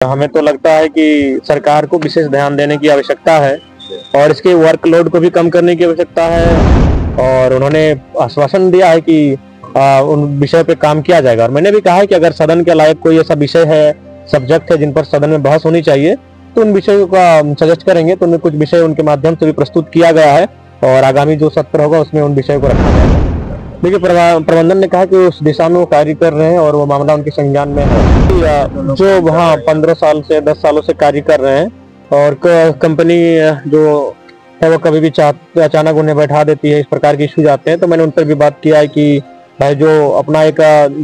हमें तो लगता है कि सरकार को विशेष ध्यान देने की आवश्यकता है और इसके वर्कलोड को भी कम करने की आवश्यकता है। और उन्होंने आश्वासन दिया है कि उन विषय पे काम किया जाएगा। और मैंने भी कहा है कि अगर सदन के लायक कोई ऐसा विषय है, सब्जेक्ट है जिन पर सदन में बहस होनी चाहिए, तो उन विषयों का सजेस्ट करेंगे। तो उनमें कुछ विषय उनके माध्यम से भी प्रस्तुत किया गया है और आगामी जो सत्र होगा उसमें उन विषयों को रखा जाएगा। देखिए, प्रबंधन ने कहा कि उस दिशा में वो कार्य कर रहे हैं और वो मामला उनके संज्ञान में है। जो वहाँ 15 साल से 10 सालों से कार्य कर रहे हैं और कंपनी जो है वो कभी भी अचानक उन्हें बैठा देती है, इस प्रकार के इश्यूज आते हैं। तो मैंने उन पर भी बात किया है कि भाई जो अपना एक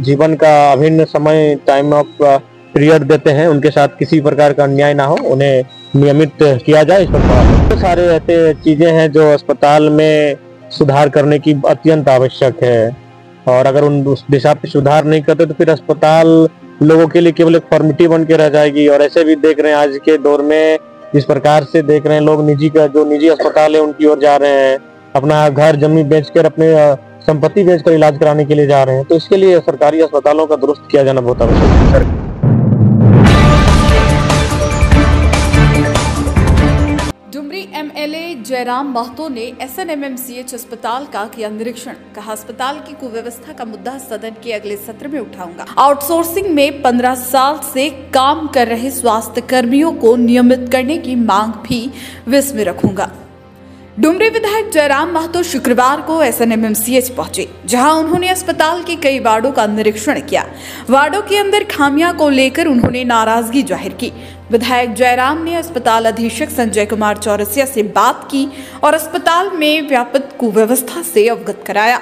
जीवन का अभिन्न समय, टाइम ऑफ पीरियड देते हैं, उनके साथ किसी प्रकार का अन्याय ना हो, उन्हें नियमित किया जाए। इस पर बहुत सारे ऐसे चीजें हैं जो अस्पताल में सुधार करने की अत्यंत आवश्यक है। और अगर उस दिशा पे सुधार नहीं करते तो फिर अस्पताल लोगों के लिए केवल एक फॉर्मेलिटी बन के रह जाएगी। और ऐसे भी देख रहे हैं आज के दौर में, जिस प्रकार से देख रहे हैं लोग निजी अस्पताल है उनकी ओर जा रहे हैं, अपना घर जमीन बेचकर, अपने संपत्ति बेचकर इलाज कराने के लिए जा रहे हैं। तो इसके लिए सरकारी अस्पतालों का दुरुस्त किया जाना बहुत आवश्यक है। डुमरी एमएलए जयराम महतो ने एसएनएमएमसीएच अस्पताल का किया निरीक्षण। कहा, अस्पताल की कुव्यवस्था का मुद्दा सदन के अगले सत्र में उठाऊंगा। आउटसोर्सिंग में 15 साल से काम कर रहे स्वास्थ्य कर्मियों को नियमित करने की मांग भी विस में रखूंगा। डुमरी विधायक जयराम महतो शुक्रवार को एसएनएमएमसीएच पहुंचे, जहां उन्होंने अस्पताल के कई वार्डों का निरीक्षण किया। वार्डों के अंदर खामियां को लेकर उन्होंने नाराजगी जाहिर की। विधायक जयराम ने अस्पताल अधीक्षक संजय कुमार चौरसिया से बात की और अस्पताल में व्याप्त कुव्यवस्था से अवगत कराया।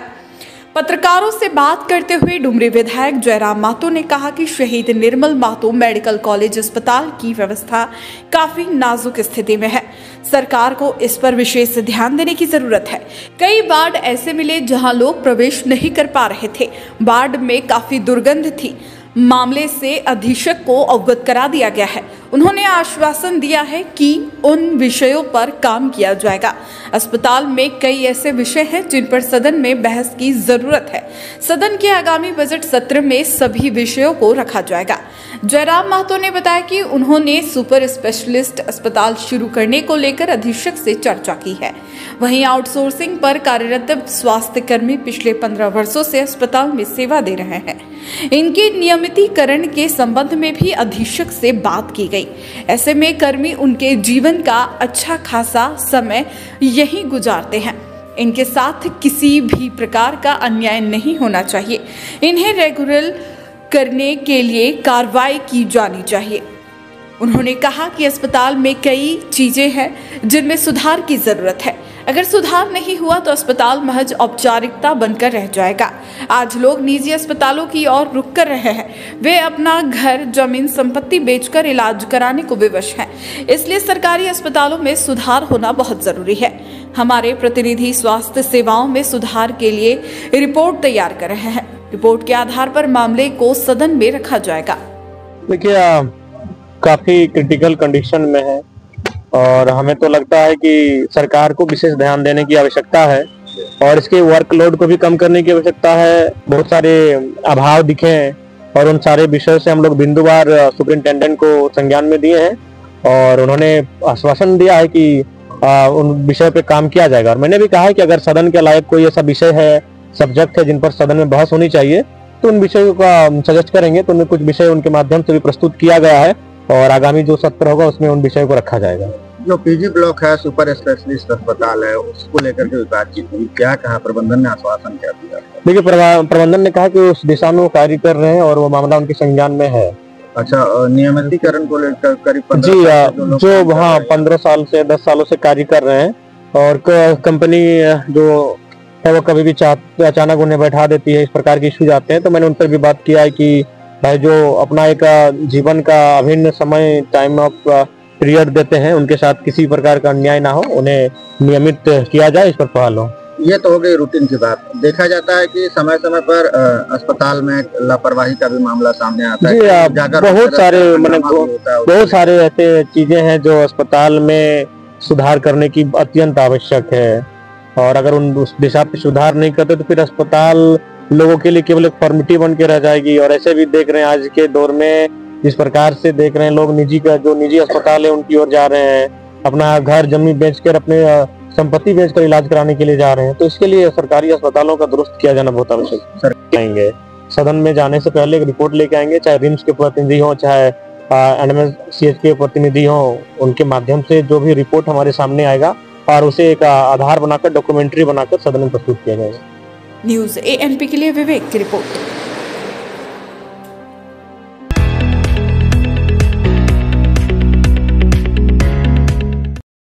पत्रकारों से बात करते हुए डुमरी विधायक जयराम महतो ने कहा कि शहीद निर्मल महतो मेडिकल कॉलेज अस्पताल की व्यवस्था काफी नाजुक स्थिति में है। सरकार को इस पर विशेष ध्यान देने की जरूरत है। कई वार्ड ऐसे मिले जहां लोग प्रवेश नहीं कर पा रहे थे। वार्ड में काफी दुर्गंध थी। मामले से अधीक्षक को अवगत करा दिया गया है। उन्होंने आश्वासन दिया है कि उन विषयों पर काम किया जाएगा। अस्पताल में कई ऐसे विषय हैं जिन पर सदन में बहस की जरूरत है। सदन के आगामी बजट सत्र में सभी विषयों को रखा जाएगा। जयराम महतो ने बताया कि उन्होंने सुपर स्पेशलिस्ट अस्पताल शुरू करने को लेकर अधीक्षक से चर्चा की है। वहीं आउटसोर्सिंग पर कार्यरत स्वास्थ्य कर्मी पिछले 15 वर्षों से अस्पताल में सेवा दे रहे हैं। इनके नियमितीकरण के संबंध में भी अधीक्षक से बात की गई। ऐसे में कर्मी उनके जीवन का अच्छा खासा समय यहीं गुजारते हैं। इनके साथ किसी भी प्रकार का अन्याय नहीं होना चाहिए। इन्हें रेगुलर करने के लिए कार्रवाई की जानी चाहिए। उन्होंने कहा कि अस्पताल में कई चीजें हैं जिनमें सुधार की जरूरत है। अगर सुधार नहीं हुआ तो अस्पताल महज औपचारिकता बनकर रह जाएगा। आज लोग निजी अस्पतालों की ओर रुख कर रहे हैं। वे अपना घर, जमीन, संपत्ति बेचकर इलाज कराने को विवश हैं। इसलिए सरकारी अस्पतालों में सुधार होना बहुत जरूरी है। हमारे प्रतिनिधि स्वास्थ्य सेवाओं में सुधार के लिए रिपोर्ट तैयार कर रहे हैं। रिपोर्ट के आधार पर मामले को सदन में रखा जाएगा। देखिए, काफी क्रिटिकल कंडीशन में है और हमें तो लगता है कि सरकार को विशेष ध्यान देने की आवश्यकता है और इसके वर्कलोड को भी कम करने की आवश्यकता है। बहुत सारे अभाव दिखे हैं और उन सारे विषयों से हम लोग बिंदुवार सुपरिंटेंडेंट को संज्ञान में दिए हैं और उन्होंने आश्वासन दिया है कि उन विषयों पे काम किया जाएगा। और मैंने भी कहा है कि अगर सदन के लायक कोई ऐसा विषय है, सब्जेक्ट है जिन पर सदन में बहस होनी चाहिए, तो उन विषयों का सजेस्ट करेंगे। तो उनमें कुछ विषय उनके माध्यम से भी प्रस्तुत किया गया है और आगामी जो सत्र होगा उसमें उन विषयों को रखा जाएगा। जो पीजी ब्लॉक है, सुपर स्पेशलिस्ट अस्पताल है, उसको लेकर के बातचीत हुई, क्या कहा प्रबंधन ने, आश्वासन क्या दिया? देखिए, प्रबंधन ने कहा कि उस दिशा में वो कार्य कर रहे हैं और वो मामला उनके संज्ञान में है। अच्छा, नियमितीकरण को लेकर करीब जो वहाँ 15 साल से 10 सालों से कार्य कर रहे हैं और कंपनी जो है वो कभी भी अचानक उन्हें बैठा देती है, इस प्रकार के इश्यूज आते हैं। तो मैंने उन पर भी बात किया है कि भाई जो अपना एक जीवन का अभिन्न समय, टाइम ऑफ पीरियड देते हैं, उनके साथ किसी प्रकार का अन्याय ना हो, उन्हें नियमित किया जाए। इस पर पहल हो। ये तो हो गई रूटीन की बात। देखा जाता है कि समय समय पर अस्पताल में लापरवाही का भी मामला सामने आता है। बहुत सारे ऐसे चीजें हैं जो अस्पताल में सुधार करने की अत्यंत आवश्यक है। और अगर उस दिशा पे सुधार नहीं करते तो फिर अस्पताल लोगों के लिए केवल एक फॉर्मेलिटी बन के रह जाएगी। और ऐसे भी देख रहे हैं आज के दौर में, जिस प्रकार से देख रहे हैं लोग जो निजी अस्पताल है उनकी ओर जा रहे हैं, अपना घर जमीन बेचकर अपने संपत्ति बेचकर इलाज कराने के लिए जा रहे हैं। तो इसके लिए सरकारी अस्पतालों का दुरुस्त किया जाना बहुत आवश्यक है। सदन में जाने से पहले एक रिपोर्ट लेके आएंगे, चाहे रिम्स के प्रतिनिधि हो, चाहे NMCH के प्रतिनिधि हो, उनके माध्यम से जो भी रिपोर्ट हमारे सामने आएगा और उसे एक आधार बनाकर डॉक्यूमेंट्री बनाकर सदन में प्रस्तुत किया जाएगा। न्यूज़ ANP के लिए विवेक की रिपोर्ट।